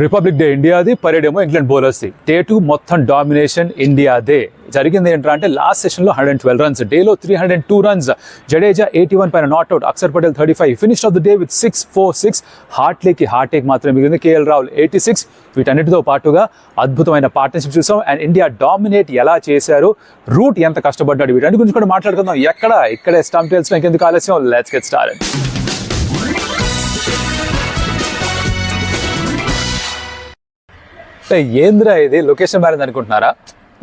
Republic day ఇండియాది, parade ఏమో England బౌలర్స్ది. Day 2 మొత్తం domination ఇండియాదే. జరిగింది ఏంటంటే లాస్ట్ సెషన్లో 112 రన్స్, డేలో 302 రన్స్, జడేజా 81 పైన not out, Akshar Patel 35. Finish off the day with 6-4-6. హార్ట్లీకి హార్టేక్ మాత్రమే మిగిలింది. కేఎల్ రాహుల్ 86. వీటన్నిటితో పాటుగా అద్భుతమైన పార్ట్నర్షిప్ చూసాం. అండ్ ఇండియా డామినేట్ ఎలా చేశారు, రూట్ ఎంత కష్టపడ్డాడు, వీటన్ని గురించి కూడా మాట్లాడుకుందాం. ఇక్కడే స్టంప్ టేల్స్ ఇంకెందుకు ఆలస్యం, లెట్స్ గెట్ స్టార్టెడ్. ఏంద్రా ఇది లొకేషన్ మారింది అనుకుంటున్నారా?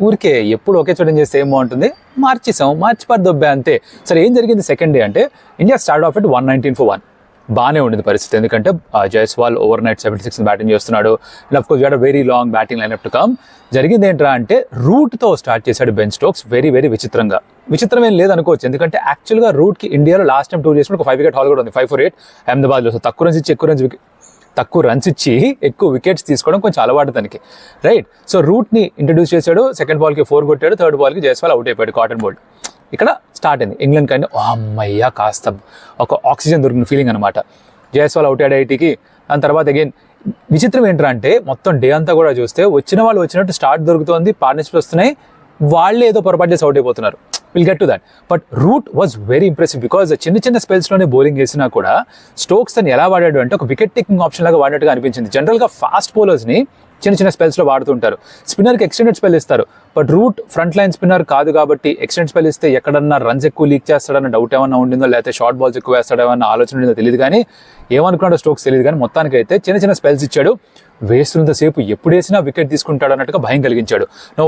ఊరికే ఎప్పుడు ఒకే చోట చేస్తే ఏం బాగుంటుంది, మార్చిపారు దొబ్బే అంతే. సరే ఏం జరిగింది సెకండ్ డే అంటే, India start off at 119 for 1. బాగానే ఉండింది పరిస్థితి, ఎందుకంటే జైస్వాల్ ఓవర్ నైట్ 76 బ్యాటింగ్ చేస్తున్నాడు. And of course you had very long batting line up to come. జరిగింది ఏంట్రా అంటే, రూట్తో స్టార్ట్ చేశాడు బెన్ స్టోక్స్. వెరీ విచిత్రంగా. విచిత్రం ఏం లేదనుకోవచ్చు, ఎందుకంటే యాక్చువల్గా రూట్కి ఇండియాలో లాస్ట్ టైం టూర్ చేసినప్పుడు ఒక 5 wicket haul కూడా ఉంది, 5 for 8 అహ్మదాబాద్లో. సో తక్కువ రన్స్ ఇచ్చి ఎక్కువ వికెట్స్ తీసుకోవడం కొంచెం అలవాటు తనకి, రైట్? సో రూట్ని ఇంట్రడ్యూస్ చేశాడు. సెకండ్ బాల్కి 4 కొట్టాడు, థర్డ్ బాల్కి జైస్వాల్ అవుట్ అయిపోయాడు, కాటన్ బోల్డ్. ఇక్కడ స్టార్ట్ అయింది ఇంగ్లాండ్ కానీ అమ్మయ్య కాస్త ఒక ఆక్సిజన్ దొరికిన ఫీలింగ్ అనమాట. జైస్వాల్ అవుట్ అయ్యాడు 80కి. దాని తర్వాత అగైన్ విచిత్రం ఏంటంటే, మొత్తం డే అంతా కూడా చూస్తే వచ్చిన వాళ్ళు వచ్చినట్టు స్టార్ట్ దొరుకుతుంది, పార్ట్నర్షిప్స్ వస్తున్నాయి, వాళ్ళే ఏదో పొరపాటు చేసి అవుట్ అయిపోతున్నారు. Will get to that. But root was very impressive because చిన్న స్పెల్స్లోనే బౌలింగ్ వేసినా కూడా స్టోక్స్ తను ఎలా వాడాడు అంటే ఒక వికెట్ టేకింగ్ ఆప్షన్ లాగా వాడినట్టుగా అనిపించింది. జనరల్గా ఫాస్ట్ బౌలర్స్ని చిన్న స్పెల్స్లో వాడుతుంటారు, స్పిన్నర్కి ఎక్స్టెండెడ్ స్పెల్ ఇస్తారు. But root front line spinner కాదు కాబట్టి ఎక్స్టెండెడ్ స్పెల్ ఇస్తే ఎక్కడన్నా రన్స్ ఎక్కువ లీక్ చేస్తాడన్న డౌట్ ఏమన్నా ఉండిందో, లేకపోతే షార్ట్ బాల్స్ ఎక్కువ వేస్తాడేమన్నా ఆలోచన ఉండిందో తెలియదు, కానీ ఏమనుకున్నాడో స్టోక్స్ తెలియదు. కానీ మొత్తానికి అయితే చిన్న స్పెల్స్ ఇచ్చాడు. వేస్తున్నంతసేపు ఎప్పుడు వేసినా వికెట్ తీసుకుంటాడు అన్నట్టుగా భయం కలిగించాడు. నో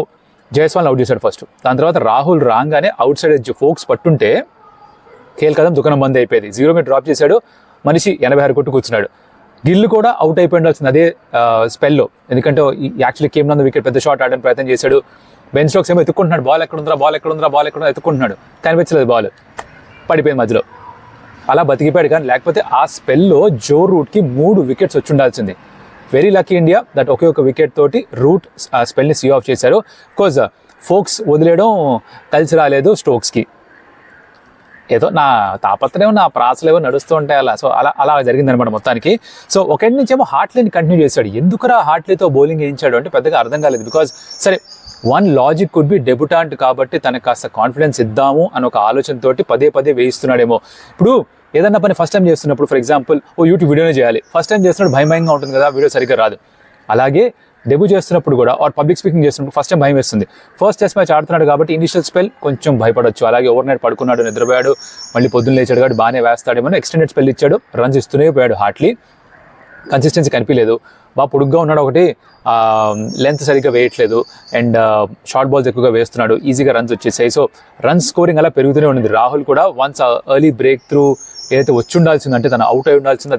జైస్వాల్ అవుట్ చేశాడు ఫస్ట్. దాని తర్వాత రాహుల్ రాగానే అవుట్ సైడ్ ఎడ్జ్ ఫోక్స్ పట్టుంటే ఖేల్ కదం దుకాణం బంద్ అయిపోయింది. 0 మీద డ్రాప్ చేశాడు, మనిషి 86 కొట్టు కూర్చున్నాడు. గిల్ కూడా అవుట్ అయిపోయి ఉండాల్సింది అదే స్పెల్లో, ఎందుకంటే యాక్చువల్లీ కేమ్ నందు వికెట్ పెద్ద షాట్ ఆడడానికి ప్రయత్నం చేశాడు. బెన్ స్టోక్స్ ఏమో ఎత్తుకుంటున్నాడు, బాల్ ఎక్కడుందా ఎత్తుకుంటున్నాడు, కనిపించలేదు, బాల్ పడిపోయింది మధ్యలో. అలా బతికిపోయాడు. కానీ లేకపోతే ఆ స్పెల్లో జో రూట్కి 3 వికెట్స్ వచ్చి ఉండాల్సింది. వెరీ లక్కీ ఇండియా దట్ ఒకే ఒక వికెట్ తోటి రూట్ స్పెల్ని సీ ఆఫ్ చేశారు. కోజ్ ఫోక్స్ వదిలేయడం కలిసి రాలేదు స్టోక్స్కి. ఏదో నా తాపత్రయం, నా ప్రాసలేవో నడుస్తూ ఉంటాయి అలా. సో అలా జరిగిందనమాట మొత్తానికి. సో ఒకటి నుంచి ఏమో హార్ట్లీని కంటిన్యూ చేశాడు. ఎందుకురా హార్ట్లీతో బౌలింగ్ వేయించాడు అంటే పెద్దగా అర్థం కాలేదు. బికాజ్ సరే, one logic could be debutant కాబట్టి తనకు కాస్త కాన్ఫిడెన్స్ ఇద్దాము అని ఒక ఆలోచనతోటి పదే వేయిస్తున్నాడేమో. ఇప్పుడు ఏదన్నా పని ఫస్ట్ టైం చేస్తున్నప్పుడు, ఫర్ ఎగ్జాంపుల్ యూట్యూబ్ వీడియోనే చేయాలి, ఫస్ట్ టైం చేస్తున్నప్పుడు భయంగా ఉంటుంది కదా, వీడియో సరిగ్గా రాదు. అలాగే డెబ్యూ చేస్తున్నప్పుడు కూడా పబ్లిక్ స్పీకింగ్ చేస్తున్నప్పుడు ఫస్ట్ టైం భయం వేస్తుంది. ఫస్ట్ టెస్ట్ మ్యాచ్ ఆడుతున్నాడు కాబట్టి ఇనిషియల్ స్పెల్ కొంచెం భయపడొచ్చు. అలాగే ఓవర్ నైట్ పడుకున్నాడు, నిద్రపోయాడు, మళ్ళీ పొద్దున్న లేచాడు కాబట్టి బాగానే వేస్తాడేమో ఎక్స్టెండెడ్ స్పెల్ ఇచ్చాడు. రన్స్ ఇస్తూనే పోయాడు. హార్ట్లీ కన్సిస్టెన్సీ కనిపించలేదు. బాగా పొడుగ్గా ఉన్నాడు, ఒకటి లెంత్ సరిగ్గా వేయట్లేదు, అండ్ షార్ట్ బాల్స్ ఎక్కువగా వేస్తున్నాడు, ఈజీగా రన్స్ వచ్చేసాయి. సో రన్స్ స్కోరింగ్ అలా పెరుగుతూనే ఉంది. రాహుల్ కూడా వన్స్ ఎర్లీ బ్రేక్ త్రూ ఏదైతే వచ్చి ఉండాల్సిందంటే తను అవుట్ అయి ఉండాల్సింది,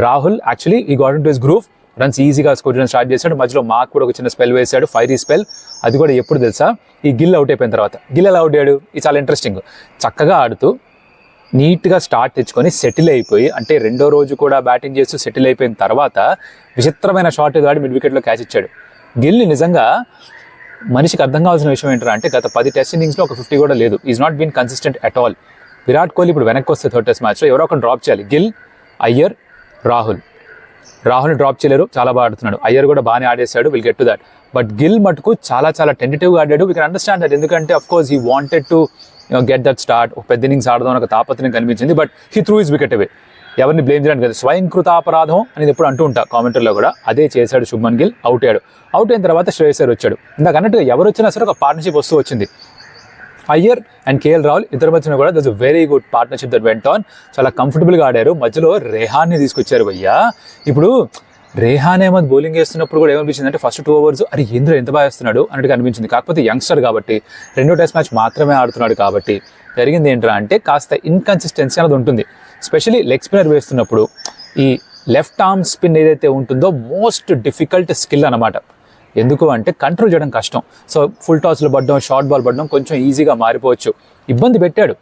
రాహుల్ యాక్చువల్లీ ఈ got in to his groove, runs ఈజీగా స్కోర్ చేయడం స్టార్ట్ చేశాడు. మధ్యలో మార్క్ కూడా ఒక చిన్న స్పెల్ వేశాడు, ఫైరీ స్పెల్. అది కూడా ఎప్పుడు తెలుసా, ఈ గిల్ అవుట్ అయిపోయిన తర్వాత. గిల్ ఎలా అవుట్ అయ్యాడు, ఇది చాలా ఇంట్రెస్టింగ్. చక్కగా ఆడుతూ నీట్గా స్టార్ట్ తెచ్చుకొని సెటిల్ అయిపోయి, అంటే రెండో రోజు కూడా బ్యాటింగ్ చేస్తూ సెటిల్ అయిపోయిన తర్వాత విచిత్రమైన షాట్ ఆడి మిడ్ వికెట్లో క్యాచ్ ఇచ్చాడు. గిల్ని నిజంగా మనిషికి అర్థం కావాల్సిన విషయం ఏంటంటే, అంటే గత 10 టెస్ట్ ఇన్నింగ్స్లో ఒక 50 కూడా లేదు. Is not been consistent at all. Virat Kohli ఇప్పుడు వెనక్కి వస్తే థర్డ్ టెస్ట్ మ్యాచ్లో ఎవరో ఒకరు డ్రాప్ చేయాలి. గిల్, అయ్యర్, రాహుల్ని డ్రాప్ చేయలేరు, చాలా బాగా ఆడుతున్నాడు. అయ్యర్ కూడా బాగానే ఆడేశాడు, will get to that. But Gill మటుకు చాలా టెంటేటివ్గా ఆడాడు. వీ కెన్ అండర్స్టాండ్ దట్, ఎందుకంటే of course he wanted to get that start. ఒక పెద్ద ఇన్నింగ్స్ ఆడదాం ఒక తాపత్రయం కనిపించింది. But he threw his wicket away. ఎవరిని బ్లేమ్ చేయడానికి కదా, స్వయంకృతాపరాధం అనేది ఎప్పుడు అంటూ ఉంటా కామెంటర్లో కూడా. అదే చేశాడు శుభ్మన్ గిల్. అవుట్ అయ్యాడు. అవుట్ అయిన తర్వాత శ్రేయస్ అయ్యర్ వచ్చాడు. ఇందాక అన్నట్టుగా ఎవరు వచ్చినా సరే ఒక పార్ట్నర్షిప్ వస్తూ వచ్చింది. అయ్యర్ అండ్ కేఎల్ రాహుల్ ఇద్దరు మధ్యన కూడా that's a very good partnership that went on. చాలా కంఫర్టబుల్గా ఆడారు. మధ్యలో రేహాన్ని తీసుకొచ్చారు భయ్యా. ఇప్పుడు రేహాన్ అహ్మద్ బౌలింగ్ వేస్తున్నప్పుడు కూడా ఏమనిపించింది అంటే, ఫస్ట్ 2 overs అరే ఇంద్ర ఎంత బాగా వేస్తున్నాడు అన్నట్టుగా అనిపించింది. కాకపోతే యంగ్స్టర్ కాబట్టి, రెండో టెస్ట్ మ్యాచ్ మాత్రమే ఆడుతున్నాడు కాబట్టి జరిగింది ఏంట్రా అంటే, కాస్త ఇన్కన్సిస్టెన్సీ అనేది ఉంటుంది. స్పెషలీ లెగ్ స్పిన్నర్ వేస్తున్నప్పుడు ఈ లెఫ్ట్ ఆర్మ్ స్పిన్ ఏదైతే ఉంటుందో మోస్ట్ డిఫికల్ట్ స్కిల్ అనమాట. ఎందుకు అంటే కంట్రోల్ చేయడం కష్టం. సో ఫుల్ టాస్లో పడడం, షార్ట్ బాల్ పడడం కొంచెం ఈజీగా మారిపోవచ్చు. ఇబ్బంది పెట్టాడు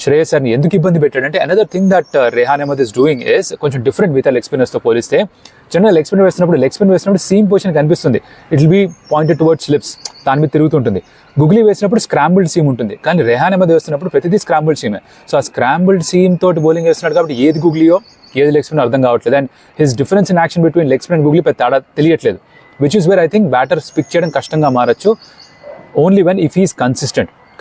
శ్రేయస్ అయ్యర్ని. ఎందుకు ఇబ్బంది పెట్టాడంటే, another thing that Rehan Ahmed is doing is కొంచెం డిఫరెంట్ మిగతా లెగ్ స్పిన్నర్స్తో పోలిస్తే. జనరల్ లెగ్ స్పిన్ వేసినప్పుడు సీమ్ పొజిషన్ కనిపిస్తుంది, it will be pointed towards slips, దాని మీద తిరుగుతుంటుంది. గుగ్లీ వేసినప్పుడు స్క్రాంబుల్డ్ సీమ్ ఉంటుంది, కానీ రేహాన్ అహ్మద్ వేస్తున్నప్పుడు ప్రతిదీ స్క్రాంబుల్డ్ సీమే. సో ఆ స్క్రాంబుల్డ్ సీమ్ తోటి బౌలింగ్ వేస్తున్నాడు కాబట్టి ఏది గుగ్లీయో ఏది లెగ్ స్పిన్ అర్థం కావట్లేదు. And his difference in action between leg spin and googly పెద్ద తేడా తెలియట్లేదు. Which is where I think batter pick చేయడం కష్టంగా మారచ్చు ఓన్లీ వెన్ ఇఫ్ ఈస్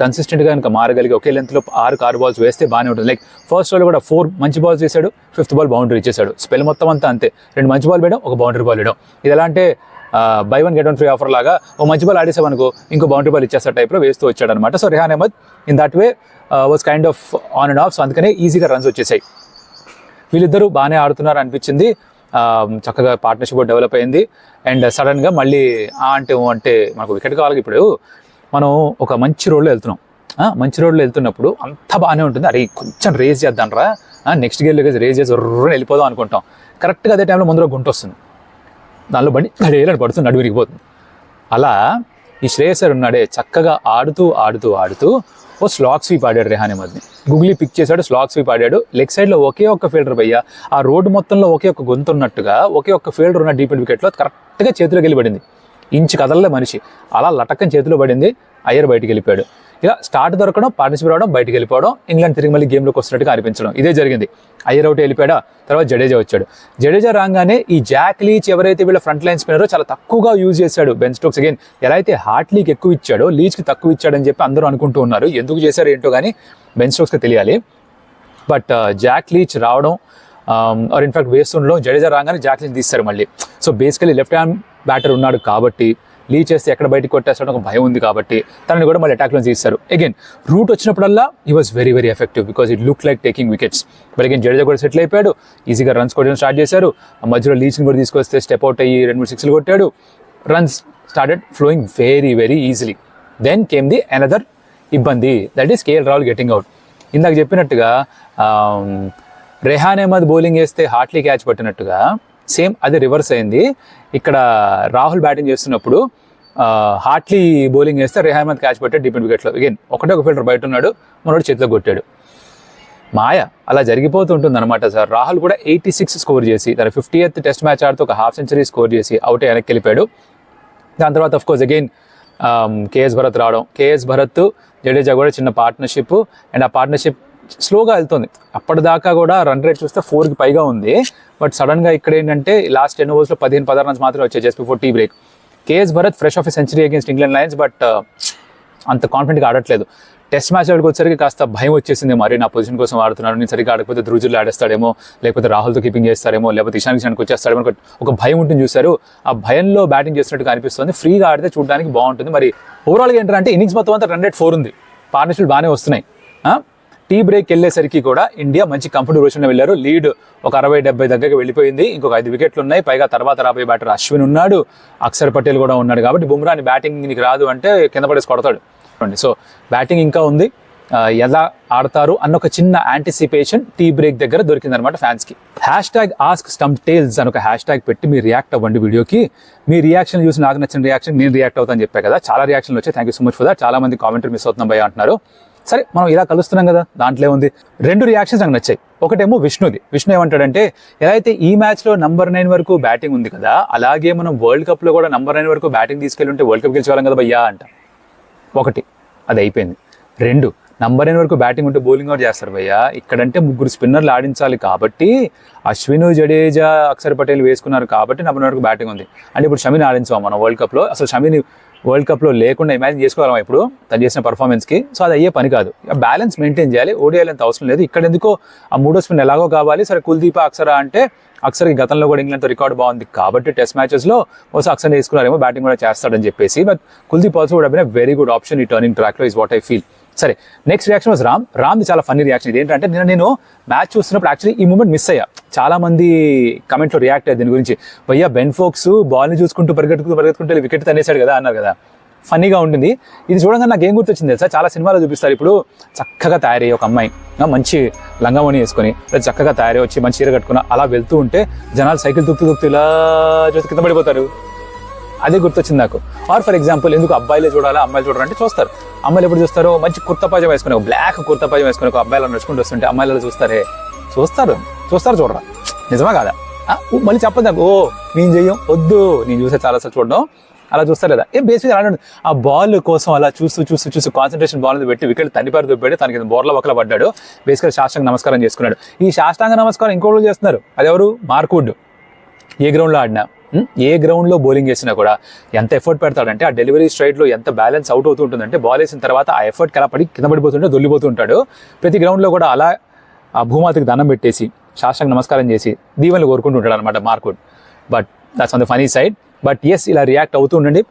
కన్సిస్టెంట్గా కనుక మారగలిగి ఒకే లెంత్లో 6 బాల్స్ వేస్తే బాగానే ఉంటుంది. లైక్ ఫస్ట్ ఓవర్లో కూడా 4 మంచి బాల్స్ వేసాడు, 5th బాల్ బౌండరీ ఇచ్చేసాడు. స్పెల్ మొత్తం అంతా అంతే, 2 మంచి బాల్ వేయడం, 1 బౌండరీ బాల్ వేయడం. ఇది ఎలా అంటే బై 1 get 1 free ఆఫర్ లాగా ఓ మంచి బాల్ ఆడేసామనుకో ఇంకో బౌండరీ బాల్ ఇచ్చేస్తా టైప్లో వేస్తూ వచ్చాడు అనమాట. So Rehan Ahmed in that way was kind of on and off. So అందుకనే ఈజీగా రన్స్ వచ్చేసాయి. వీళ్ళిద్దరూ బాగానే ఆడుతున్నారు అనిపించింది. చక్కగా పార్ట్నర్షిప్ డెవలప్ అయింది. అండ్ సడన్గా మళ్ళీ అంటే మనకు వికెట్ కావాలి. ఇప్పుడు మనం ఒక మంచి రోడ్లో వెళ్తున్నాం, మంచి రోడ్లో వెళ్తున్నప్పుడు అంతా బాగానే ఉంటుంది. అరే కొంచెం రేస్ చేద్దాం రా, నెక్స్ట్ గేర్లో రేస్ చేసి వెళ్ళిపోదాం అనుకుంటాం. కరెక్ట్గా అదే టైంలో ముందర గుంట వస్తుంది, దానిలో బండి గడేలని పడుతుంది, నడువు విరిగిపోతుంది. అలా ఈ శ్రేయసర్ ఉన్నాడే చక్కగా ఆడుతూ ఓ స్లాగ్ స్వీప్ ఆడాడు రెహాన్ అహ్మద్ని. గూగ్లీ పిక్ చేశాడు, స్లాగ్ స్వీప్ ఆడాడు. లెగ్ సైడ్లో ఒకే ఒక్క ఫీల్డర్ భయ్యా, ఆ రోడ్డు మొత్తంలో ఒకే ఒక్క గొంతు ఉన్నట్టుగా ఒకే ఒక్క ఫీల్డర్ ఉన్న డీప్ ఎండ్ వికెట్లో కరెక్ట్గా చేతిలోకి వెళ్ళి పడింది. ఇంచు కదలలే మనిషి, అలా లటక్కని చేతిలో పడింది. అయ్యర్ బయటికి వెళ్ళిపోయాడు. ఇలా స్టార్ట్ దొరకడం, పార్ట్నర్షిప్ రావడం, బయటికి వెళ్ళిపోవడం, ఇంగ్లాండ్ తిరిగి మళ్ళీ గేమ్లోకి వస్తున్నట్టుగా అనిపించడం, ఇదే జరిగింది. అయ్యర్ అవుట్ వెళ్ళిపోయాడా, తర్వాత జడేజా వచ్చాడు. జడేజా రాగానే ఈ జాక్ లీచ్ ఎవరైతే వీళ్ళ ఫ్రంట్ లైన్ స్పిన్నరో చాలా తక్కువగా యూజ్ చేశాడు బెన్ స్టోక్స్. అగైన్ ఎలా అయితే హార్ట్లీకి ఎక్కువ ఇచ్చాడో లీచ్కి తక్కువ ఇచ్చాడని చెప్పి అందరూ అనుకుంటూ ఉన్నారు. ఎందుకు చేశారు ఏంటో కానీ బెన్ స్టోక్స్కి తెలియాలి. బట్ జాక్ లీచ్ రావడం ఆర్ ఇన్ఫాక్ట్ వేస్తుండడం, జడేజా రాగానే జాక్ లీచ్ తీస్తారు మళ్ళీ. So basically left hand batter ఉన్నాడు కాబట్టి లీడ్ చేస్తే ఎక్కడ బయటకు కొట్టేస్తాడో ఒక భయం ఉంది కాబట్టి తనని కూడా మళ్ళీ అటాక్లో తీస్తారు. అగైన్ రూట్ వచ్చినప్పుడల్లా he was very very effective because it look like taking wickets. But again Jadeja కూడా సెటిల్ అయిపోయాడు, ఈజీగా రన్స్ కొట్టడం స్టార్ట్ చేశారు. మధ్యలో లీచ్ని కూడా తీసుకొస్తే స్టెప్ అవుట్ అయ్యి 2-3 సిక్స్లు కొట్టాడు. Runs started flowing very very easily. Then came the another ఇబ్బంది, that is KL Rahul getting out. ఇందాక చెప్పినట్టుగా రెహాన్ అహ్మద్ బౌలింగ్ వేస్తే హార్ట్లీ క్యాచ్ పట్టినట్టుగా సేమ్ అది రివర్స్ అయింది. ఇక్కడ రాహుల్ బ్యాటింగ్ చేస్తున్నప్పుడు హార్ట్లీ బౌలింగ్ వేస్తే రెహాన్ అహ్మద్ క్యాచ్ పట్టాడు డీప్ ఎండ్ వికెట్లో. అగైన్ ఒకటే ఒక ఫీల్డర్ బయట ఉన్నాడు, మనోడు చేతిలో కొట్టాడు. మాయ అలా జరిగిపోతుంటుంది అనమాట సార్. రాహుల్ కూడా 86 స్కోర్ చేసి తన 50th టెస్ట్ మ్యాచ్ ఆడుతూ ఒక హాఫ్ సెంచరీ స్కోర్ చేసి అవుట్ వెనక్కి వెళ్ళిపోయాడు. దాని తర్వాత of course again KS Bharat రావడం, కేఎస్ భరత్ జడేజా కూడా చిన్న పార్ట్నర్షిప్. అండ్ ఆ పార్ట్నర్షిప్ స్లోగా వెళ్తుంది. అప్పటిదాకా కూడా రన్ రేట్ చూస్తే 4కి పైగా ఉంది. బట్ సడన్గా ఇక్కడ ఏంటంటే లాస్ట్ 10 ఓవర్స్లో 15-16 రన్స్ మాత్రమే వచ్చాయి just before tea break. KS Bharat fresh off a century against England Lions, but అంత కాన్ఫిడెంట్గా ఆడట్లేదు. టెస్ట్ మ్యాచ్ ఆడికి వచ్చేసరికి కాస్త భయం వచ్చేసింది. మరి నా పొజిషన్ కోసం ఆడుతున్నాను, నేను సరిగ్గా ఆడకపోతే ధృజులు ఆడేస్తాడేమో, లేకపోతే రాహుల్తో కీపింగ్ చేస్తారేమో, లేకపోతే ఇషాన్ కిషన్కి వచ్చేస్తాడేమో, ఒక భయం ఉంటుంది చూశారు. ఆ భయంలో బ్యాటింగ్ చేస్తున్నట్టుగా అనిపిస్తుంది. ఫ్రీగా ఆడితే చూడడానికి బాగుంటుంది. మరి ఓవరాల్గా ఏంటంటే ఇన్నింగ్స్ మొత్తం అంతా రన్ రేట్ 4 ఉంది, పార్ట్నర్షిప్ బాగానే వస్తున్నాయి. టీ బ్రేక్ వెళ్ళేసరికి కూడా ఇండియా మంచి కంఫర్టబుల్ పొజిషన్లో వెళ్ళారు. లీడ్ ఒక 60-70 దగ్గరికి వెళ్ళిపోయింది. ఇంకొక 5 వికెట్లు ఉన్నాయి. పైగా తర్వాత రాబోయే బ్యాటర్ అశ్విన్ ఉన్నాడు, అక్షర్ పటేల్ కూడా ఉన్నాడు. కాబట్టి బుమ్రాని బ్యాటింగ్ నీకు రాదు అంటే కింద పడేసి కొడతాడు. సో బ్యాటింగ్ ఇంకా ఉంది. ఎలా ఆడతారు అన్న ఒక చిన్న యాంటిసిపేషన్ టీ బ్రేక్ దగ్గర దొరికిందనమాట ఫ్యాన్స్కి. #AskStumpTales అని ఒక హ్యాష్ పెట్టి మీరు రియాక్ట్ అవ్వండి వీడియోకి. మీ రియాక్షన్ చూసి నాకు నచ్చిన రియాక్షన్ నేను రియాక్ట్ అవుతాను చెప్పా కదా, చాలా రియాక్షన్లు వచ్చాయి. Thank you so much for that. చాలా మంది కామెంటరీ మిస్ అవుతున్నాం భయ్యా అంటున్నారు. సరే మనం ఇలా కలుస్తున్నాం కదా, దాంట్లో ఉంది. 2 రియాక్షన్స్ నాకు నచ్చాయి. ఒకటేమో విష్ణుది. విష్ణు ఏమంటాడంటే ఎలా అయితే ఈ మ్యాచ్లో నంబర్ 9 వరకు బ్యాటింగ్ ఉంది కదా, అలాగే మనం వరల్డ్ కప్లో కూడా నంబర్ 9 వరకు బ్యాటింగ్ తీసుకెళ్ళి ఉంటే వరల్డ్ కప్ గెలిచేవాళ్ళం కదా భయ్యా అంట. ఒకటి అది అయిపోయింది. 2 నంబర్ 9 వరకు బ్యాటింగ్ ఉంటే బౌలింగ్ అవుట్ చేస్తారు భయ్యా. ఇక్కడంటే 3 స్పిన్నర్లు ఆడించాలి కాబట్టి అశ్విన్, జడేజా, అక్షర్ పటేల్ వేసుకున్నారు కాబట్టి నంబర్ 9 వరకు బ్యాటింగ్ ఉంది. అంటే ఇప్పుడు షమిని ఆడించాం మనం వరల్డ్ కప్లో. అసలు షమిని వరల్డ్ కప్లో లేకుండా ఇమాజిన్ చేసుకోగలం ఇప్పుడు తను చేసిన పర్ఫార్మెన్స్కి. సో అది అయ్యే పని కాదు. బ్యాలెన్స్ మెయింటైన్ చేయాలి. ఓడిఐలు అంత అవసరం లేదు. ఇక్కడ ఎందుకో ఆ 3వ స్పిన్ ఎలాగో కావాలి. సరే కుల్దీప్, అక్షరా అంటే అక్షర్కి గతంలో కూడా ఇంగ్లాండ్తో రికార్డు బాగుంది కాబట్టి టెస్ట్ మ్యాచెస్లో ఒకసారి అక్షర్ వేసుకున్నారేమో, బ్యాటింగ్ కూడా చేస్తాడని చెప్పేసి. బట్ కుల్దీప్ ఆల్సో కూడా బీన్ వెరీ గుడ్ ఆప్షన్ ఈ టర్నింగ్ ట్రాక్లో ఇస్ వాట్ ఐ ఫీల్. సరే నెక్స్ట్ రియాక్షన్ వాజ్ రామ్ది చాలా ఫన్నీ రియాక్షన్. ఇది ఏంటంటే నేను మ్యాచ్ చూస్తున్నప్పుడు యాక్చువల్లీ ఈ మూమెంట్ మిస్ అయ్యా. చాలా మంది కమెంట్లో రియాక్ట్ అయ్యారు దీని గురించి. భయ్యా బెన్ ఫోక్స్ బాల్ని చూసుకుంటూ పరిగెట్టుకుంటూ వికెట్ తనేసాడు కదా అన్నారు కదా, ఫన్నీగా ఉంటుంది. ఇది చూడగానే నాకు ఏం గుర్తొచ్చింది తెలుసా, చాలా సినిమాలో చూపిస్తారు. ఇప్పుడు చక్కగా తయారయ్యి ఒక అమ్మాయి మంచి లంగామణి వేసుకొని చక్కగా తయారై వచ్చి మంచి చీర కట్టుకుని అలా వెళ్తూ ఉంటే జనాలు సైకిల్ తుక్తూ ఇలా చూసి కింద పడిపోతారు. అదే గుర్తొచ్చింది నాకు. ఆర్ ఫర్ ఎగ్జాంపుల్ ఎందుకు అబ్బాయిలే చూడాలా అమ్మాయిలు చూడాలంటే చూస్తారు. అమ్మాయిలు ఎప్పుడు చూస్తారు, మంచి కుర్తా పైజామా వేసుకుని బ్లాక్ కుర్తా పైజామా వేసుకుని ఒక అబ్బాయిలు నడుచుకుంటూ వస్తుంటే అమ్మాయిలు చూస్తారు చూడరా, నిజమా కాదా? మళ్ళీ చెప్పదు నాకు, ఓ నేను చెయ్యం వద్దు, నేను చూసే చాలాసార్లు చూడడం. అలా చూస్తారు కదా బేసిక్గా అలా ఆ బాల్ కోసం అలా చూస్తూ కాన్సన్ట్రేషన్ బాల్ మీద పెట్టి వికెట్ తన్నిపారు దుబ్బాడు, తనకి బోర్ల ఒకలా పడ్డాడు, బేసిక్గా సాష్టాంగ నమస్కారం చేసుకున్నాడు. ఈ సాష్టాంగ నమస్కారం ఇంకోళ్ళు చేస్తున్నారు, అదెవరు? మార్క్వుడ్. ఏ గ్రౌండ్లో ఆడినా, ఏ గ్రౌండ్లో బౌలింగ్ చేసినా కూడా ఎంత ఎఫర్ట్ పెడతాడంటే ఆ డెలివరీ స్ట్రైట్లో ఎంత బ్యాలెన్స్ అవుట్ అవుతూ ఉంటుందంటే బాల్ వేసిన తర్వాత ఆ ఎఫర్ట్కి అలా పడి కింద పడిపోతుంటే దొల్లిపోతూ ఉంటాడు. ప్రతి గ్రౌండ్లో కూడా అలా ఆ భూమాతకి దండం పెట్టేసి సాష్టాంగ నమస్కారం చేసి దీవెనలు కోరుకుంటూ ఉంటాడు అనమాట Mark Wood. But that's on the funny side. But yes, ఇలా రియాక్ట్ అవుతూ ఉండండి.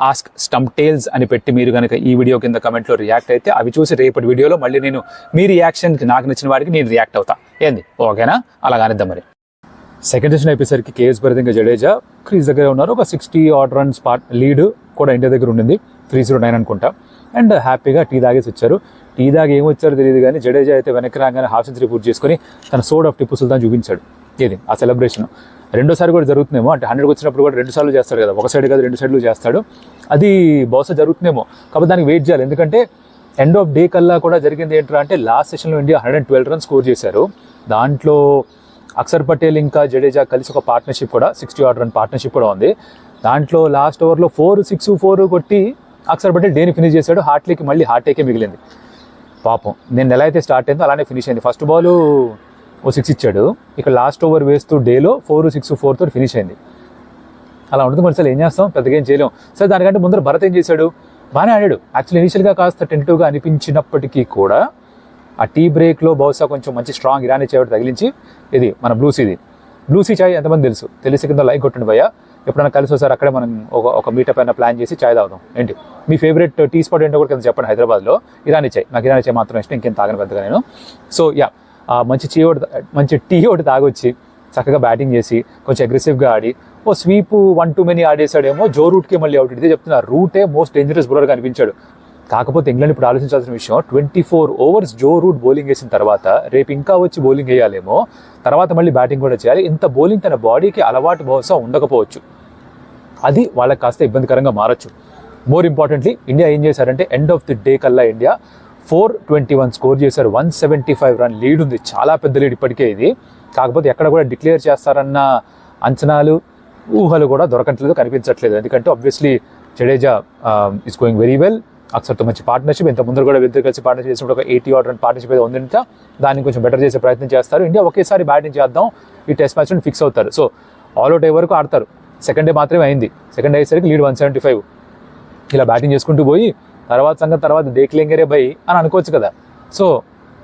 #AskStumpTales అని పెట్టి మీరు కనుక ఈ వీడియో కింద కమెంట్లో రియాక్ట్ అయితే అవి చూసి రేపటి వీడియోలో మళ్ళీ నేను మీ రియాక్షన్కి నాకు నచ్చిన వాడికి నేను రియాక్ట్ అవుతా. ఏంది ఓకేనా? అలాగానిద్దాం. మరి సెకండ్ సెషన్ అయిపోయేసరికి కేఎస్ భరత్ జడేజా క్రీజ్ దగ్గర ఉన్నారు. ఒక 60 odd runs లీడ్ కూడా ఇండియా దగ్గర ఉండింది, 309 అనుకుంటా. అండ్ హ్యాపీగా టీ తాగేసి వచ్చారు. టీ దాకా ఏమొచ్చారో తెలియదు కానీ జడేజా అయితే వెనక్కి రాగానే హాఫ్ సెంచరీ పూర్తి చేసుకొని తన సోడ్ ఆఫ్ టిప్పు సుల్తాన్ చూపించాడు. ఏది ఆ సెలబ్రేషన్ రెండోసారి కూడా జరుగుతుందేమో, అంటే 100 వచ్చినప్పుడు కూడా 2 సార్లు చేస్తాడు కదా, ఒక సైడ్ కాదు 2 సైడ్లు చేస్తాడు. అది బహుశా జరుగుతుందేమో, కాబట్టి దానికి వెయిట్ చేయాలి. ఎందుకంటే ఎండ్ ఆఫ్ డే కల్లా కూడా జరిగింది ఏంట్రా అంటే లాస్ట్ సెషన్లో ఇండియా 112 runs స్కోర్ చేశారు. దాంట్లో అక్షర్ పటేల్ ఇంకా జడేజా కలిసి ఒక పార్ట్నర్షిప్ కూడా 60 odd run పార్ట్నర్షిప్ కూడా ఉంది. దాంట్లో లాస్ట్ ఓవర్లో 4, 6, 4 కొట్టి అక్షర్ పటేల్ డేని ఫినిష్ చేశాడు. హార్ట్లీకి మళ్ళీ హార్టేకే మిగిలింది పాపం. నేను ఎలా అయితే స్టార్ట్ అయిందో అలానే ఫినిష్ అయింది. ఫస్ట్ బాల్ ఓ 6 ఇచ్చాడు, ఇక్కడ లాస్ట్ ఓవర్ వేస్తూ డేలో 4, 6, 4 తోటి ఫినిష్ అయింది. అలా ఉంటుంది. మరి సార్ ఏం చేస్తాం, పెద్దగా ఏం చేయలేం. సరే దానికంటే ముందర భరత్ ఏం చేశాడు, బాగానే ఆడాడు. యాక్చువల్లీ ఇనిషియల్గా కాస్త టెంటివ్గా అనిపించినప్పటికీ కూడా ఆ టీ బ్రేక్లో బహుశా కొంచెం మంచి స్ట్రాంగ్ ఇరానీ చేయడం తగిలించి ఇది మన బ్లూసీ చాయ్ ఎంతమంది తెలిసి కింద లైక్ కొట్టండి భయ్యా. ఎప్పుడైనా కలిసి వస్తారు అక్కడే మనం ఒక మీటప్ అయినా ప్లాన్ చేసి చాయ్ తాగుదాం. ఏంటి మీ ఫేవరెట్ టీ స్పాట్ ఏంటో కూడా కింద చెప్పండి. హైదరాబాద్లో ఇరానీ చాయ్, నాకు ఇరానీ చాయ్ మాత్రం ఇష్టం, ఇంకేం తాగను పెద్దగా నేను. సో యా, మంచి టీ ఒకటి తాగొచ్చి చక్కగా బ్యాటింగ్ చేసి కొంచెం అగ్రెసివ్గా ఆడి ఓ స్వీప్ 1 too many ఆడేసాడేమో. జో రూట్కే మళ్ళీ అవుట్. ఇదే చెప్తున్నా, రూటే మోస్ట్ డేంజరస్ బౌలర్గా అనిపించాడు. కాకపోతే ఇంగ్లాండ్ ఇప్పుడు ఆలోచించాల్సిన విషయం, 24 overs జో రూట్ బౌలింగ్ వేసిన తర్వాత రేపు ఇంకా వచ్చి బౌలింగ్ వేయాలేమో, తర్వాత మళ్ళీ బ్యాటింగ్ కూడా చేయాలి. ఇంత బౌలింగ్ తన బాడీకి అలవాటు బహుశా ఉండకపోవచ్చు, అది వాళ్ళకి కాస్త ఇబ్బందికరంగా మారచ్చు. మోర్ ఇంపార్టెంట్లీ ఇండియా ఏం చేశారంటే ఎండ్ ఆఫ్ ది డే కల్లా ఇండియా 421 స్కోర్ చేశారు. 175 run లీడ్ ఉంది, చాలా పెద్ద లీడ్ ఇప్పటికే ఇది. కాకపోతే ఎక్కడ కూడా డిక్లేర్ చేస్తారన్న అంచనాలు ఊహలు కూడా దొరకట్లేదు, కనిపించట్లేదు. ఎందుకంటే obviously Jadeja is going very well. అక్షర్తో మంచి పార్ట్నర్షిప్, ఇంత ముందర కూడా వీళ్ళతో కలిసి పార్ట్నర్షిప్ చేసినప్పుడు ఒక 80 odd run పార్ట్నర్షిప్ ఏదో ఉంది. దాన్ని కొంచెం బెటర్ చేసే ప్రయత్నం చేస్తారు. ఇండియా ఒకేసారి బ్యాటింగ్ చేద్దాం ఈ టెస్ట్ మ్యాచ్ నుండి ఫిక్స్ అవుతారు. సో ఆల్అౌట్ అయ్యే వరకు ఆడతారు. సెకండ్ డే మాత్రమే అయింది. సెకండ్ డే అయ్యేసరికి లీడ్ 175. ఇలా బ్యాటింగ్ చేసుకుంటూ పోయి తర్వాత దేఖ్లేంగరే బై అని అనుకోవచ్చు కదా. సో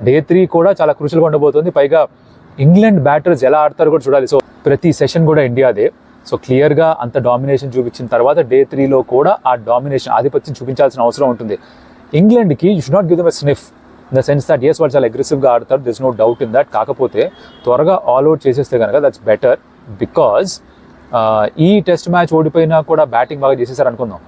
డే 3 కూడా చాలా క్రూషియల్గా ఉండబోతుంది. పైగా ఇంగ్లాండ్ బ్యాటర్స్ ఎలా ఆడతారు కూడా చూడాలి. సో ప్రతి సెషన్ కూడా ఇండియాదే. సో క్లియర్గా అంత డామినేషన్ చూపించిన తర్వాత డే 3లో కూడా ఆ డామినేషన్ ఆధిపత్యం చూపించాల్సిన అవసరం ఉంటుంది. ఇంగ్లాండ్కి you should not give them a sniff in the sense that as వాళ్ళు చాలా అగ్రెసివ్గా ఆడతారు, this no doubt in that. కాకపోతే త్వరగా ఆల్అౌట్ చేసేస్తే కనుక దట్స్ బెటర్. బికాజ్ ఈ టెస్ట్ మ్యాచ్ ఓడిపోయినా కూడా బ్యాటింగ్ బాగా చేసేసారు అనుకుందాం,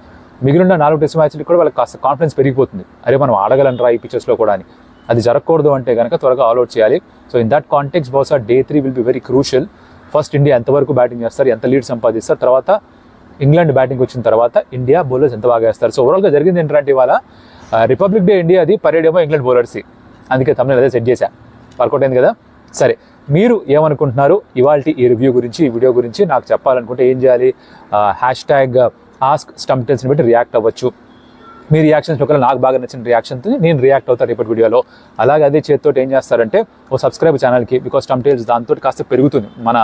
మిగిలిన 4 టెస్ట్ మ్యాచ్లకి కూడా వాళ్ళకి కాస్త కాన్ఫిడెన్స్ పెరిగిపోతుంది. అరే మనం ఆడగలనరా ఈ పిచెస్లో కూడా అని. అది జరగకూడదు అంటే కనుక త్వరగా ఆల్అౌట్ చేయాలి. సో ఇన్ దట్ కాంటెక్స్ట్ బహుశా day 3 will be very crucial. First India ఎంతవరకు బ్యాటింగ్ చేస్తారు, ఎంత లీడ్ సంపాదిస్తారు, తర్వాత ఇంగ్లాండ్ బ్యాటింగ్ వచ్చిన తర్వాత ఇండియా బౌలర్స్ ఎంత బాగా వేస్తారు. సో ఓవరాల్గా జరిగింది ఏంటంటే ఇవాళ రిపబ్లిక్ డే ఇండియాది, పరేడ్ ఏమో ఇంగ్లాండ్ బౌలర్స్ది. అందుకే తమిళ అదే సెట్ చేశా, వర్కౌట్ అయింది కదా. సరే, మీరు ఏమనుకుంటున్నారు ఇవాళ ఈ రివ్యూ గురించి, ఈ వీడియో గురించి నాకు చెప్పాలనుకుంటే ఏం చేయాలి? #AskStumpTalesని బట్టి రియాక్ట్ అవ్వచ్చు. మీ రియాక్షన్స్ ఒకవేళ నాకు బాగా నచ్చిన రియాక్షన్తో నేను రియాక్ట్ అవుతాను రేపటి వీడియోలో. అలాగే అదే చేతితో ఏం చేస్తారంటే ఓ సబ్స్క్రైబ్ ఛానల్కి, బికాస్ StumpTales దాంతో కాస్త పెరుగుతుంది, మన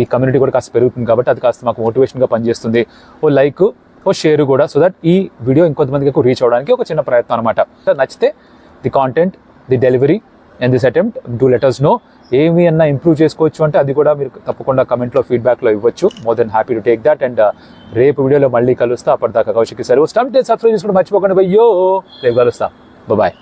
ఈ కమ్యూనిటీ కూడా కాస్త పెరుగుతుంది కాబట్టి అది కాస్త మాకు మోటివేషన్గా పనిచేస్తుంది. ఓ లైక్, ఓ షేర్ కూడా, సో దట్ ఈ వీడియో ఇంకొంతమందికి రీచ్ అవ్వడానికి ఒక చిన్న ప్రయత్నం అనమాట. నచ్చితే the content, the delivery and this attempt do let us know. ఏమి అన్నా ఇంప్రూవ్ చేసుకోవచ్చు అంటే అది కూడా మీరు తప్పకుండా కమెంట్లో ఫీడ్బ్యాక్లో ఇవ్వచ్చు. More than happy to take that. And రేపు వీడియోలో మళ్ళీ కలుస్తా. అప్పటిదాకా కౌశిక్ సెలవు. StumpTales సబ్స్క్రైబ్ చేసుకోవడం మర్చిపోకండి. రేపు కలుస్తా. బాయ్.